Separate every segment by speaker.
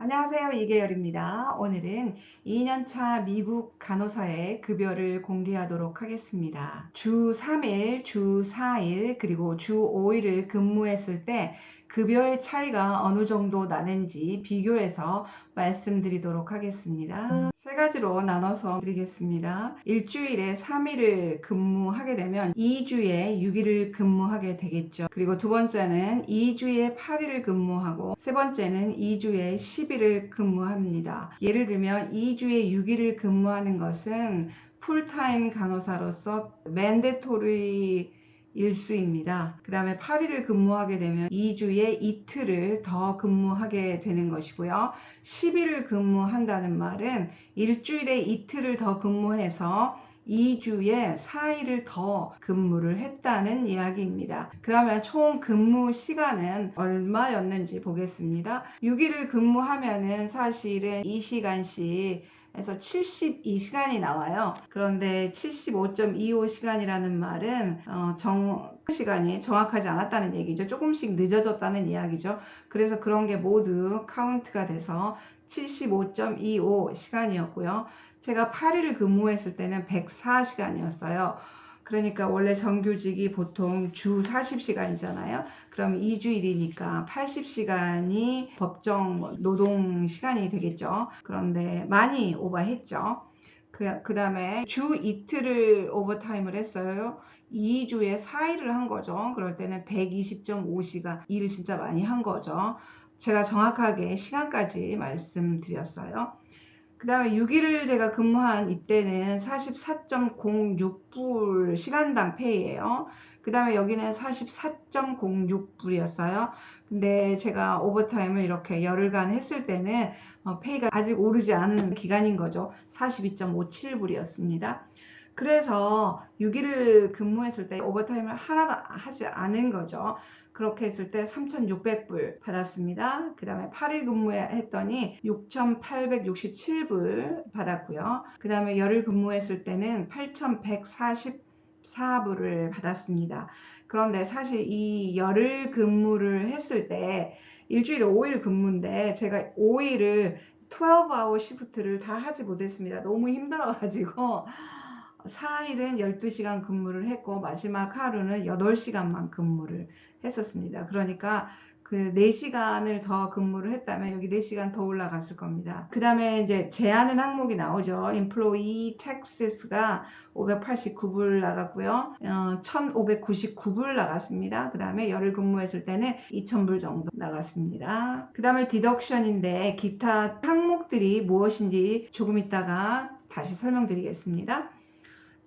Speaker 1: 안녕하세요. 이계열입니다. 오늘은 2년차 미국 간호사의 급여를 공개하도록 하겠습니다. 주 3일, 주 4일, 그리고 주 5일을 근무했을 때 급여의 차이가 어느 정도 나는지 비교해서 말씀드리도록 하겠습니다. 세 가지로 나눠서 드리겠습니다. 일주일에 3일을 근무하게 되면 2주에 6일을 근무하게 되겠죠. 그리고 두 번째는 2주에 8일을 근무하고 세 번째는 2주에 10일을 근무합니다. 예를 들면 2주에 6일을 근무하는 것은 풀타임 간호사로서 맨데토리 일수입니다. 그 다음에 8일을 근무하게 되면 2주에 이틀을 더 근무하게 되는 것이고요. 10일을 근무한다는 말은 일주일에 이틀을 더 근무해서 2주에 4일을 더 근무를 했다는 이야기입니다. 그러면 총 근무 시간은 얼마였는지 보겠습니다. 6일을 근무하면은 사실은 2시간씩 해서 72시간이 나와요. 그런데 75.25시간이라는 말은 시간이 정확하지 않았다는 얘기죠. 조금씩 늦어졌다는 이야기죠. 그래서 그런 게 모두 카운트가 돼서 75.25시간이었고요. 제가 8일을 근무했을 때는 104시간이었어요. 그러니까 원래 정규직이 보통 주 40시간이잖아요. 그럼 2주일이니까 80시간이 법정 노동 시간이 되겠죠. 그런데 많이 오버했죠. 그 다음에 주 이틀을 오버타임을 했어요. 2주에 4일을 한 거죠. 그럴 때는 120.5시간 일을 진짜 많이 한 거죠. 제가 정확하게 시간까지 말씀드렸어요. 그 다음에 6일을 제가 근무한 이때는 44.06불 시간당 페이예요. 그 다음에 여기는 44.06불이었어요. 근데 제가 오버타임을 이렇게 열흘간 했을 때는 페이가 아직 오르지 않은 기간인 거죠. 42.57불이었습니다. 그래서 6일을 근무했을 때 오버타임을 하나도 하지 않은 거죠. 그렇게 했을 때 3,600불 받았습니다. 그 다음에 8일 근무했더니 6,867불 받았고요. 그 다음에 열흘 근무했을 때는 8,144불을 받았습니다. 그런데 사실 이 열흘 근무를 했을 때 일주일에 5일 근무인데 제가 5일을 12hour 시프트를 다 하지 못했습니다. 너무 힘들어가지고 4일은 12시간 근무를 했고 마지막 하루는 8시간만 근무를 했었습니다. 그러니까 그 4시간을 더 근무를 했다면 여기 4시간 더 올라갔을 겁니다. 그 다음에 이제 제하는 항목이 나오죠. Employee Taxes가 589불 나갔고요. 1599불 나갔습니다. 그 다음에 열흘 근무했을 때는 2000불 정도 나갔습니다. 그 다음에 디덕션인데 기타 항목들이 무엇인지 조금 이따가 다시 설명드리겠습니다.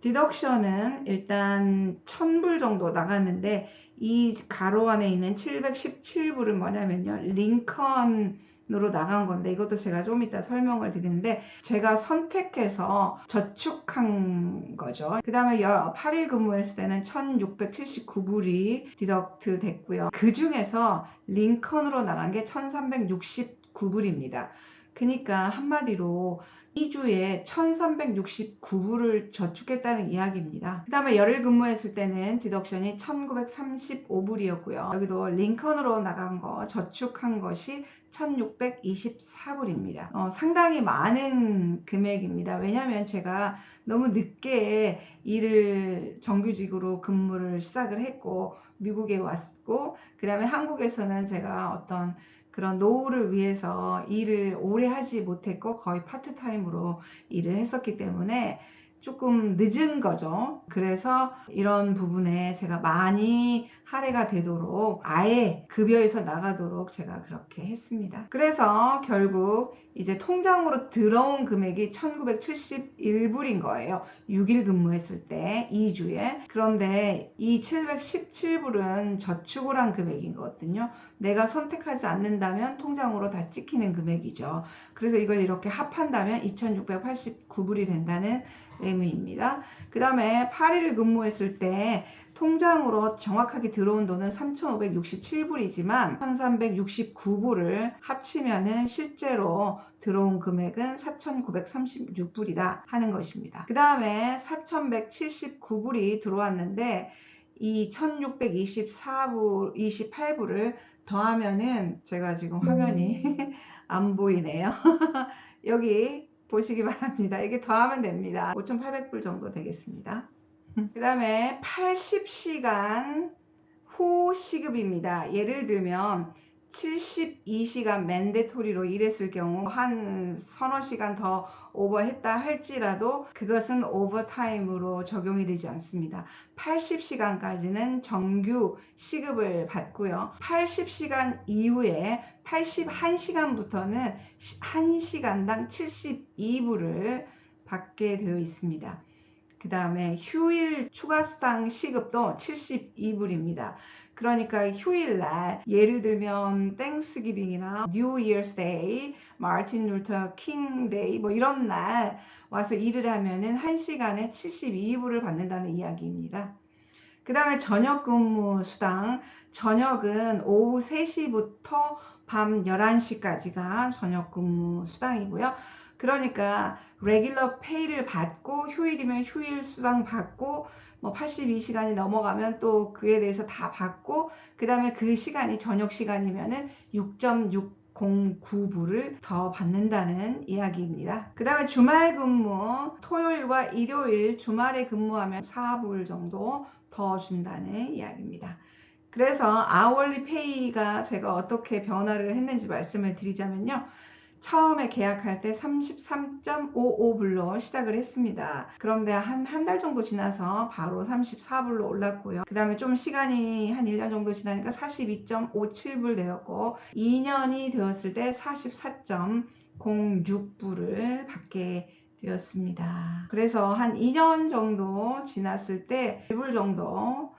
Speaker 1: 디덕션은 일단 1000불 정도 나갔는데 이 가로 안에 있는 717불은 뭐냐면요. 링컨으로 나간 건데 이것도 제가 좀 이따 설명을 드리는데 제가 선택해서 저축한 거죠. 그 다음에 8일 근무했을 때는 1679불이 디덕트 됐고요. 그 중에서 링컨으로 나간 게 1369불입니다. 그러니까 한마디로 2주에 1369불을 저축했다는 이야기입니다. 그 다음에 열흘 근무했을 때는 디덕션이 1935불이었고요. 여기도 링컨으로 나간 거 저축한 것이 1624불입니다. 상당히 많은 금액입니다. 왜냐하면 제가 너무 늦게 일을 정규직으로 근무를 시작을 했고 미국에 왔고 그 다음에 한국에서는 제가 어떤 그런 노후를 위해서 일을 오래 하지 못했고 거의 파트타임으로 일을 했었기 때문에 조금 늦은 거죠. 그래서 이런 부분에 제가 많이 할애가 되도록 아예 급여에서 나가도록 제가 그렇게 했습니다. 그래서 결국 이제 통장으로 들어온 금액이 1971불인 거예요. 6일 근무했을 때 2주에. 그런데 이 717불은 저축을 한 금액이거든요. 내가 선택하지 않는다면 통장으로 다 찍히는 금액이죠. 그래서 이걸 이렇게 합한다면 2689불이 된다는 의미입니다. 그 다음에 8일을 근무했을 때 통장으로 정확하게 들어온 돈은 3,567불이지만 1,369불을 합치면은 실제로 들어온 금액은 4,936불이다 하는 것입니다. 그 다음에 4,179불이 들어왔는데 이 1628불을 더하면은 제가 지금 화면이 안 보이네요. 여기 보시기 바랍니다. 이게 더하면 됩니다. 5,800불 정도 되겠습니다. 그 다음에 80시간 후 시급입니다. 예를 들면 72시간 맨데토리로 일했을 경우 한 서너 시간 더 오버했다 할지라도 그것은 오버타임으로 적용이 되지 않습니다. 80시간까지는 정규 시급을 받고요. 80시간 이후에 81시간부터는 1시간당 72불을 받게 되어 있습니다. 그 다음에 휴일 추가 수당 시급도 72불입니다. 그러니까 휴일날 예를 들면 땡스기빙이나 뉴 이어스 데이, 마틴 루터 킹 데이 뭐 이런 날 와서 일을 하면은 1시간에 72불을 받는다는 이야기입니다. 그 다음에 저녁 근무 수당, 저녁은 오후 3시부터 밤 11시까지가 저녁 근무 수당이고요. 그러니까 레귤러 페이를 받고 휴일이면 휴일 수당 받고 뭐 82시간이 넘어가면 또 그에 대해서 다 받고 그 다음에 그 시간이 저녁 시간이면은 6.609불을 더 받는다는 이야기입니다. 그 다음에 주말 근무, 토요일과 일요일 주말에 근무하면 4불 정도 더 준다는 이야기입니다. 그래서 아월리 페이가 제가 어떻게 변화를 했는지 말씀을 드리자면요. 처음에 계약할 때 33.55불로 시작을 했습니다. 그런데 한 달 정도 지나서 바로 34불로 올랐고요. 그 다음에 좀 시간이 한 1년 정도 지나니까 42.57불 되었고 2년이 되었을 때 44.06불을 받게 되었습니다. 그래서 한 2년 정도 지났을 때 1불 정도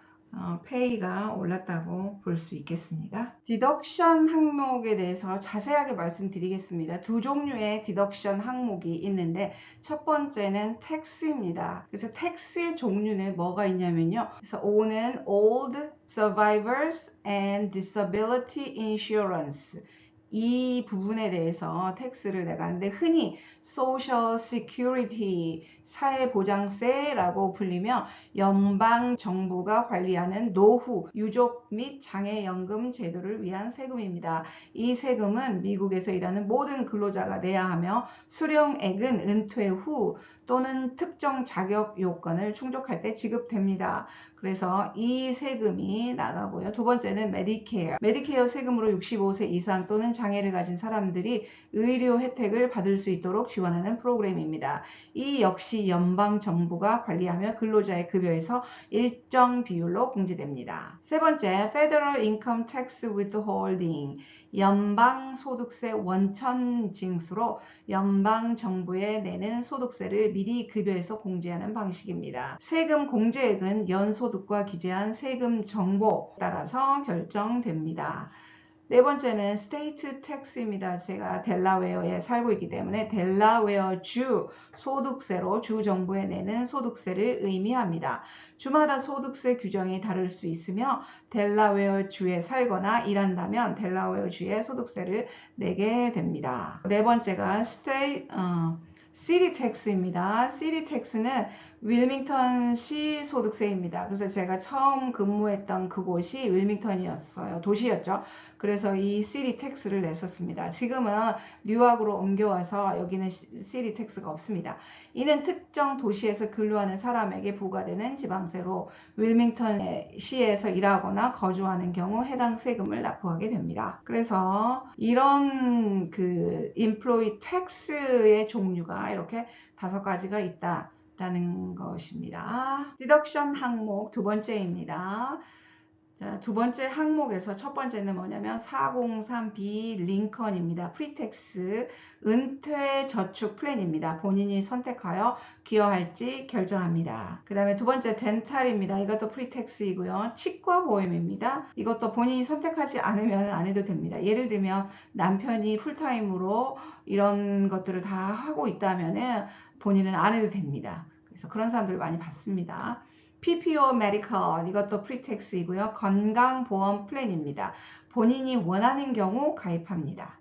Speaker 1: 페이가 올랐다고 볼 수 있겠습니다. 디덕션 항목에 대해서 자세하게 말씀드리겠습니다. 두 종류의 디덕션 항목이 있는데 첫 번째는 텍스입니다. 그래서 텍스의 종류는 뭐가 있냐면요. 그래서 O는 Old Survivors and Disability Insurance 이 부분에 대해서 텍스를 내가는데 흔히 Social Security 사회보장세라고 불리며 연방 정부가 관리하는 노후, 유족 및 장애연금 제도를 위한 세금입니다. 이 세금은 미국에서 일하는 모든 근로자가 내야 하며 수령액은 은퇴 후 또는 특정 자격 요건을 충족할 때 지급됩니다. 그래서 이 세금이 나가고요. 두 번째는 메디케어. 메디케어 세금으로 65세 이상 또는 장애를 가진 사람들이 의료 혜택을 받을 수 있도록 지원하는 프로그램입니다. 이 역시 연방 정부가 관리하며 근로자의 급여에서 일정 비율로 공제됩니다. 세 번째, Federal Income Tax Withholding. 연방 소득세 원천 징수로 연방 정부에 내는 소득세를 미리 급여에서 공제하는 방식입니다. 세금 공제액은 연소득과 기재한 세금 정보에 따라서 결정됩니다. 네 번째는 스테이트 텍스입니다. 제가 델라웨어에 살고 있기 때문에 델라웨어 주 소득세로 주 정부에 내는 소득세를 의미합니다. 주마다 소득세 규정이 다를 수 있으며 델라웨어 주에 살거나 일한다면 델라웨어 주에 소득세를 내게 됩니다. 네 번째가 시티 텍스입니다. 시티 텍스는 윌밍턴시 소득세입니다. 그래서 제가 처음 근무했던 그곳이 윌밍턴이었어요. 도시였죠. 그래서 이 시티 텍스를 냈었습니다. 지금은 뉴욕으로 옮겨와서 여기는 시티 텍스가 없습니다. 이는 특정 도시에서 근로하는 사람에게 부과되는 지방세로 윌밍턴 시에서 일하거나 거주하는 경우 해당 세금을 납부하게 됩니다. 그래서 이런 employee tax의 종류가 이렇게 5가지가 있다. 라는 것입니다. 디덕션 항목 두 번째입니다. 자, 두 번째 항목에서 첫 번째는 뭐냐면 403B 링컨입니다. 프리텍스 은퇴 저축 플랜입니다. 본인이 선택하여 기여할지 결정합니다. 그 다음에 두 번째 덴탈입니다. 이것도 프리텍스이고요. 치과 보험입니다. 이것도 본인이 선택하지 않으면 안 해도 됩니다. 예를 들면 남편이 풀타임으로 이런 것들을 다 하고 있다면 본인은 안 해도 됩니다. 그래서 그런 사람들 많이 받습니다. PPO 메디컬 이것도 프리텍스이고요. 건강보험 플랜입니다. 본인이 원하는 경우 가입합니다.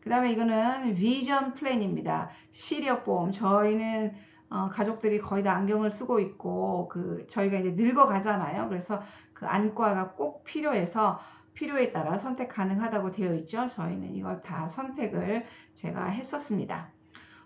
Speaker 1: 그 다음에 이거는 비전 플랜입니다. 시력보험. 저희는 가족들이 거의 다 안경을 쓰고 있고 저희가 이제 늙어가잖아요. 그래서 그 안과가 꼭 필요해서 필요에 따라 선택 가능하다고 되어 있죠. 저희는 이걸 다 선택을 제가 했었습니다.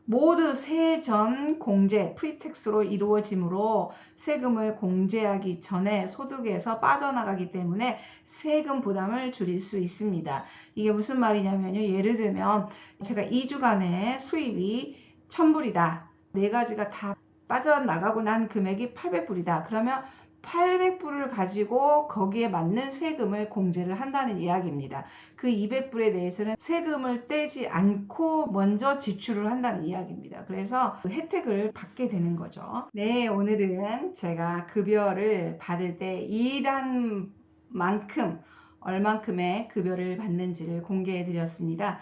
Speaker 1: 모두 세전 공제 프리텍스로 이루어지므로 세금을 공제하기 전에 소득에서 빠져나가기 때문에 세금 부담을 줄일 수 있습니다. 이게 무슨 말이냐면요. 예를 들면 제가 2주간의 수입이 1000불이다. 네 가지가 다 빠져나가고 난 금액이 800불이다. 그러면 800불을 가지고 거기에 맞는 세금을 공제를 한다는 이야기입니다. 그 200불에 대해서는 세금을 떼지 않고 먼저 지출을 한다는 이야기입니다. 그래서 그 혜택을 받게 되는 거죠. 네, 오늘은 제가 급여를 받을 때 일한 만큼 얼만큼의 급여를 받는지를 공개해 드렸습니다.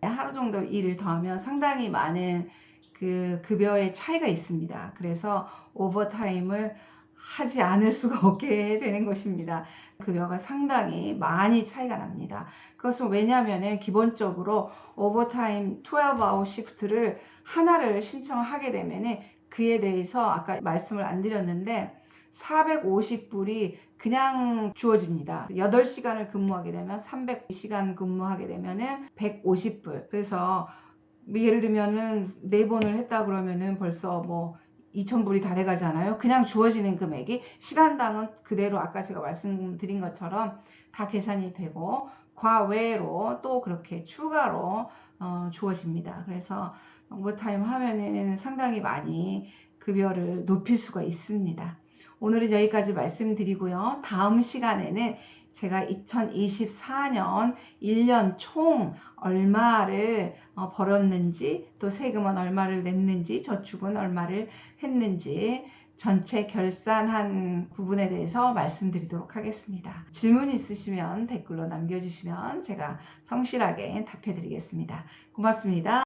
Speaker 1: 하루 정도 일을 더하면 상당히 많은 그 급여의 차이가 있습니다. 그래서 오버타임을 하지 않을 수가 없게 되는 것입니다. 급여가 상당히 많이 차이가 납니다. 그것은 왜냐하면 기본적으로 오버타임 12아워 시프트를 하나를 신청하게 되면 그에 대해서 아까 말씀을 안 드렸는데 450불이 그냥 주어집니다. 8시간을 근무하게 되면 300시간 근무하게 되면은 150불. 그래서 예를 들면은 4번을 했다 그러면은 벌써 뭐 2000불이 다 돼가잖아요. 그냥 주어지는 금액이 시간당은 그대로 아까 제가 말씀드린 것처럼 다 계산이 되고 과외로 또 그렇게 추가로 주어집니다. 그래서 오버타임 하면은 상당히 많이 급여를 높일 수가 있습니다. 오늘은 여기까지 말씀드리고요. 다음 시간에는 제가 2024년 1년 총 얼마를 벌었는지, 또 세금은 얼마를 냈는지, 저축은 얼마를 했는지 전체 결산한 부분에 대해서 말씀드리도록 하겠습니다. 질문 있으시면 댓글로 남겨주시면 제가 성실하게 답해 드리겠습니다. 고맙습니다.